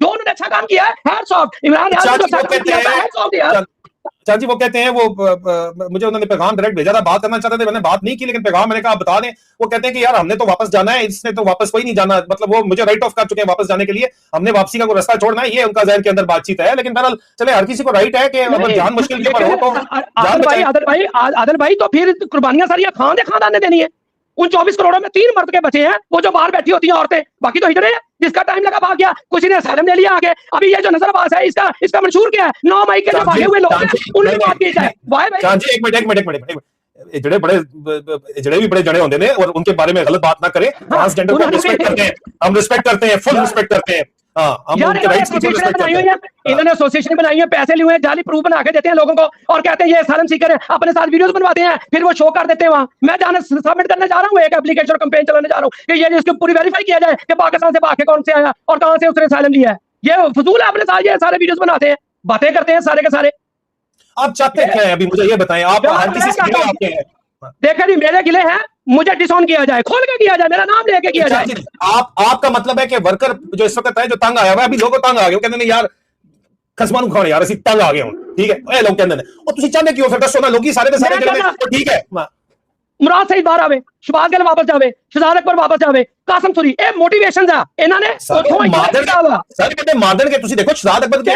जो उन्होंने अच्छा काम किया है, हैट्स ऑफ। इमरान रियाज ने जो अच्छा काम किया है, हैट्स ऑफ यार। चाची वो कहते हैं, वो मुझे उन्होंने पैगाम डायरेक्ट भेजा था, बात करना चाहते थे, मैंने बात नहीं की, लेकिन पैगाम मैंने कहा आप बता दें। वो कहते हैं कि यार हमने तो वापस जाना है, इसने तो वापस कोई नहीं जाना, मतलब वो मुझे राइट ऑफ कर चुके हैं वापस जाने के लिए, हमने वापसी का कोई रास्ता छोड़ना है, ये उनका ज़हन के अंदर बातचीत है। लेकिन बहरहाल चले, हर किसी को राइट है कि अगर जान मुश्किल के ऊपर हो तो आदिल भाई तो फिर कुर्बानियां सारी खानदान ने देनी है। उन 24 करोड़ों में 3 मर्द के बचे हैं, वो जो बाहर बैठी होती हैं औरतें, बाकी तो हिजड़े हैं, जिसका टाइम लगा भाग गया, किसी ने असलम ले लिया आगे। अभी ये जो नजरबाज है, इसका मंशूर क्या है? 9 मई के जो भागे हुए लोग हैं उनकी बात की जाए। एक मिनट, इजड़े भी बड़े जड़े होते हैं और उनके बारे में गलत बात ना करें। ट्रांसजेंडर को रिस्पेक्ट करते हैं, हम रिस्पेक्ट करते हैं, फुल रिस्पेक्ट करते हैं। हम उनके राइट्स की रिस्पेक्ट करते हैं। इन्होंने एसोसिएशन बनाई है, पैसे लिए हुए हैं, जाली प्रूफ बना के देते हैं लोगों को और कहते हैं ये असाइलम सीकर है, अपने साथ वीडियोस बनवाते हैं, फिर वो शो कर देते हैं वहां। मैं जाने सबमिट करने जा रहा हूँ, एक एप्लीकेशन कैंपेन चलाने जा रहा हूँ कि ये इसको पूरी वेरीफाई किया जाए कि पाकिस्तान से भाग के कौन से आया और कहां से उसने असाइलम लिया है। ये फजूल है, अपने साथ ये सारे वीडियोस बनाते हैं, बातें करते हैं सारे के सारे। आप चाहते क्या है अभी मुझे ये बताएं, आप हर किसी से गिले आते हैं। देखे जी मेरे गिले हैं, मुझे डिसऑन किया जाए, खोल के किया जाए, मेरा नाम लेके किया जाए। आपका मतलब है कि वर्कर जो इस वक्त है, जो तंग आया हुआ है, अभी लोग तंग आ गए, कहते हैं यार खसमा नु खाने यार ਅਸੀਂ ਤੰਗ ਆ ਗਏ ਹੁਣ, ठीक है, ਇਹ ਲੋग ਕਹਿੰਦੇ ਨੇ। ਉਹ ਤੁਸੀਂ ਚਾਹੁੰਦੇ ਕਿਉਂ ਫਿਰ ਦੱਸੋ ਨਾ, ਲੋਕੀ ਸਾਰੇ ਦੇ ਸਾਰੇ ਜਿਹੜੇ ठीक है। मुराद सईद बाहर आवे, शहबाज गिल वापस जावे, शहजाद अकबर वापस जावे, कासिम सूरी, ये मोटिवेशंस है इन्होंने सर कहते मार्डन के। ਤੁਸੀਂ देखो शहजाद अकबर के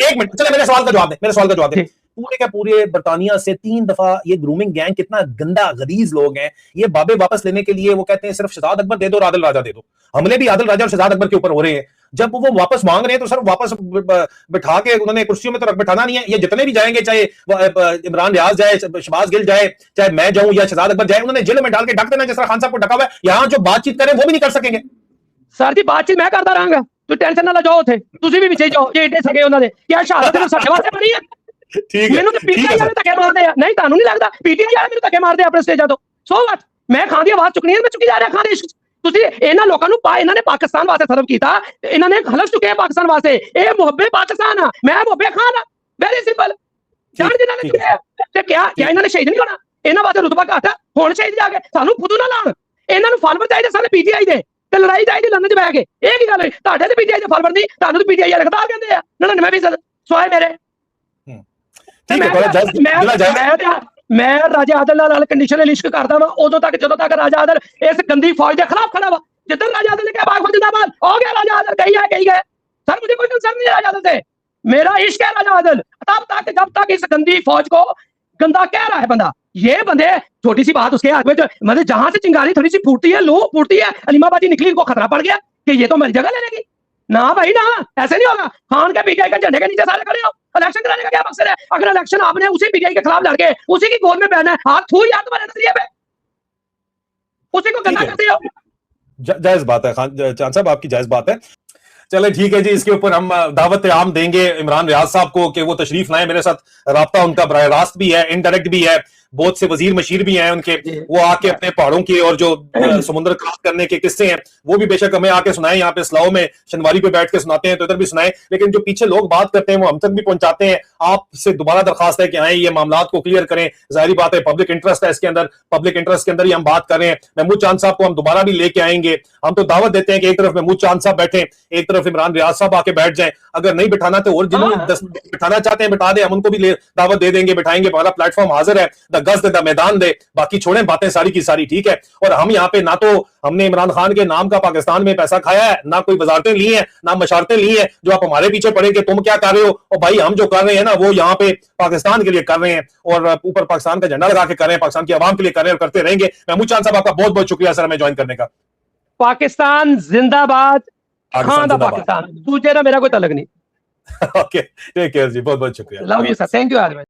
एक मिनट, चले मेरे सवाल का जवाब दे। पूरे का पूरे बरतानिया से 3 दफा ये ग्रूमिंग गैंग, कितना गंदा गलीज लोग हैं ये, बाबे वापस लेने के लिए वो कहते हैं सिर्फ शहजाद अकबर दे दो और आदिल राजा दे दो। हमले भी आदिल राजा और शहजाद अकबर के ऊपर हो रहे हैं। जब वो वापस मांग रहे हैं तो सर वापस बिठा के उन्होंने कुर्सियों में तो रख बिठाना नहीं है। ये जितने भी जाएंगे, चाहे इमरान रियाज जाए, शहबाज गिल जाए, चाहे मैं जाऊं या शहजाद अकबर जाए, उन्होंने जेल में डाल के ढक देना, जिस तरह खान साहब को ढका हुआ है। यहाँ जो बातचीत करें वो भी नहीं कर सकेंगे। सर जी बातचीत मैं करता रहूंगा, तू टेंशन ना लो, थे तुसी भी पीछे जाओ, ये एडे सके उन्होंने क्या शहादत साडे वास्ते बनी है। ठीक है, ਮੈਨੂੰ ਤੇ ਪੀਟੀਆਈ ਵਾਲੇ ਧੱਕੇ ਮਾਰਦੇ ਆ, ਨਹੀਂ ਤੁਹਾਨੂੰ ਨਹੀਂ ਲੱਗਦਾ ਪੀਟੀਆਈ ਵਾਲੇ ਮੈਨੂੰ ਧੱਕੇ ਮਾਰਦੇ ਆਪਣੇ ਸਟੇਜਾਂ ਤੋਂ। ਸੋ ਵਾਟ, ਮੈਂ ਖਾਨ ਦੀ ਆਵਾਜ਼ ਚੁੱਕਣੀ ਹੈ, ਮੈਂ ਚੁੱਕੀ ਜਾ ਰਿਹਾ ਖਾਨ ਦੇ ਇਸ਼ਕ। ਤੁਸੀਂ ਇਹਨਾਂ ਲੋਕਾਂ ਨੂੰ ਇਹਨਾਂ ਨੇ ਪਾਕਿਸਤਾਨ ਵਾਸਤੇ ਸਰਵ ਕੀਤਾ, ਇਹਨਾਂ ਨੇ ਹਲਫ ਚੁੱਕੇ ਆ ਪਾਕਿਸਤਾਨ ਵਾਸਤੇ। ਇਹ ਮੁਹੱਬੇ ਪਾਕਿਸਤਾਨ ਆ, ਮੈਂ ਮੁਹੱਬੇ ਖਾਨ ਆ, ਵੈਰੀ ਸਿੰਪਲ। ਜਾਣ ਜਿਨ੍ਹਾਂ ਨੇ ਚੁੱਕਿਆ ਤੇ ਕਿਆ ਇਹਨਾਂ ਨੇ ਸ਼ਹੀਦ ਨਹੀਂ ਹੋਣਾ? ਇਹਨਾਂ ਵਾਸਤੇ ਰੁਤਬਾ ਘੱਟ ਆ, ਹੁਣ ਸ਼ਹੀਦ ਜਾ ਕੇ ਸਾਨੂੰ ਫੁੱਦੂ ਨਾ ਲਾਉਣ। ਇਹਨਾਂ ਨੂੰ ਫਾਲੋਅਰ ਚਾਹੀਦੇ ਸਾਰੇ ਪੀਟੀਆਈ ਦੇ, ਤੇ ਲੜਾਈ ਚਾਹੀਦੀ ਲੰਡਨ 'ਚ ਬਹਿ ਕੇ। ਇਹ ਕੀ ਗੱਲ ਹੋਈ? ਤੁਹਾਡੇ ਤੇ ਪੀਟੀਆਈ ਦੇ ਫਾਲੋਅਰ ਨਹੀਂ, ਤੁਹਾਨੂੰ ਤੇ ਪੀਟੀਆਈ ਵਾਲੇ ਖਤਾਬ ਕਹਿੰਦੇ ਆ 99% ਸਵਾਏ ਮੇਰੇ। मैं राजा आदिल नाल कंडीशनल इश्क करता वा उदों तक जदों तक राजा आदिल इस गंदी फौज के खिलाफ खड़ा वा। जिधर राजा आदिल ने कहा पाक फौज जिंदाबाद, हो गया राजा आदिल, गई है। सर मुझे कोई कंसर्न नहीं है राजा आदिल से, मेरा इश्क है राजा आदिल। तब तक जब तक इस गंदी फौज को गंदा कह रहा है बंदा, ये बंदे छोटी सी बात उसके हाथ में, मतलब जहां से चिंगारी थोड़ी सी फूटती है, लू फूटती है, अलीमाबादी निकली, इनको खतरा पड़ गया कि ये तो मेरी जगह ले लेगी। ना भाई ना, ऐसे नहीं होगा। खान के पीटीआई के झंडे के नीचे सारे खड़े हो, इलेक्शन कराने का क्या मकसद है? अगर इलेक्शन आपने उसी पीटीआई के खिलाफ लड़के उसी की गोद में बहना है, हाथ थू यार तुम्हारे नजरिए पे, उसी को गंदा करते हो। जायज बात है खान चांद साहब, आपकी जायज बात है। चले ठीक है जी, इसके ऊपर हम दावत आम देंगे इमरान रियाज साहब को कि वो तशरीफ लाएं। मेरे साथ राब्ता उनका बराह रास्त भी है, इनडायरेक्ट भी है, बहुत से वजीर मशीर भी हैं उनके, वो आके अपने पहाड़ों के और जो समुद्र क्रॉस करने के किस्से हैं वो भी बेशक हमें आके सुनाएं। यहाँ पे इस्लाओं में शनवारी पे बैठ के सुनाते हैं तो इधर भी सुनाएं, लेकिन जो पीछे लोग बात करते हैं वो हम तक भी पहुंचाते हैं। आपसे दोबारा दरखास्त है कि आए ये मामलात को क्लियर करें। जाहिर बात है पब्लिक इंटरेस्ट है इसके अंदर, पब्लिक इंटरेस्ट के अंदर ही हम बात कर रहे हैं। महमूद चांद साहब को हम दोबारा भी लेके आएंगे। हम तो दावत देते हैं कि एक तरफ महमूद चांद साहब बैठे, एक तरफ इमरान रियाज साहब आके बैठ जाएं। अगर नहीं बिठाना तो और जिन्होंने बिठाना चाहते हैं बिठा दे, हम उनको भी दावत दे देंगे, बिठाएंगे। हमारा प्लेटफॉर्म हाजिर है, द गज़ द मैदान दे, बाकी छोड़ें बातें सारी की सारी, ठीक है। और हम यहाँ पे ना तो हमने इमरान खान के नाम का पाकिस्तान में पैसा खाया है, ना कोई वजारतें ली हैं, ना मशारतें ली हैं जो आप हमारे पीछे पड़े कि तुम क्या कर रहे हो। और भाई हम जो कर रहे हैं ना वो यहाँ पे पाकिस्तान के लिए कर रहे हैं और ऊपर पाकिस्तान का झंडा लगा के कर रहे हैं, पाकिस्तान की आवाम के लिए कर रहे हैं और करते रहेंगे। महमूद चांद साहब आपका बहुत बहुत शुक्रिया सर हमें ज्वाइन करने का। पाकिस्तान जिंदाबाद, खान दा पाकिस्तान, दूजे ना मेरा कोई तलक नहीं। ओके टेक केयर जी, बहुत बहुत शुक्रिया। Love you sir, thank you.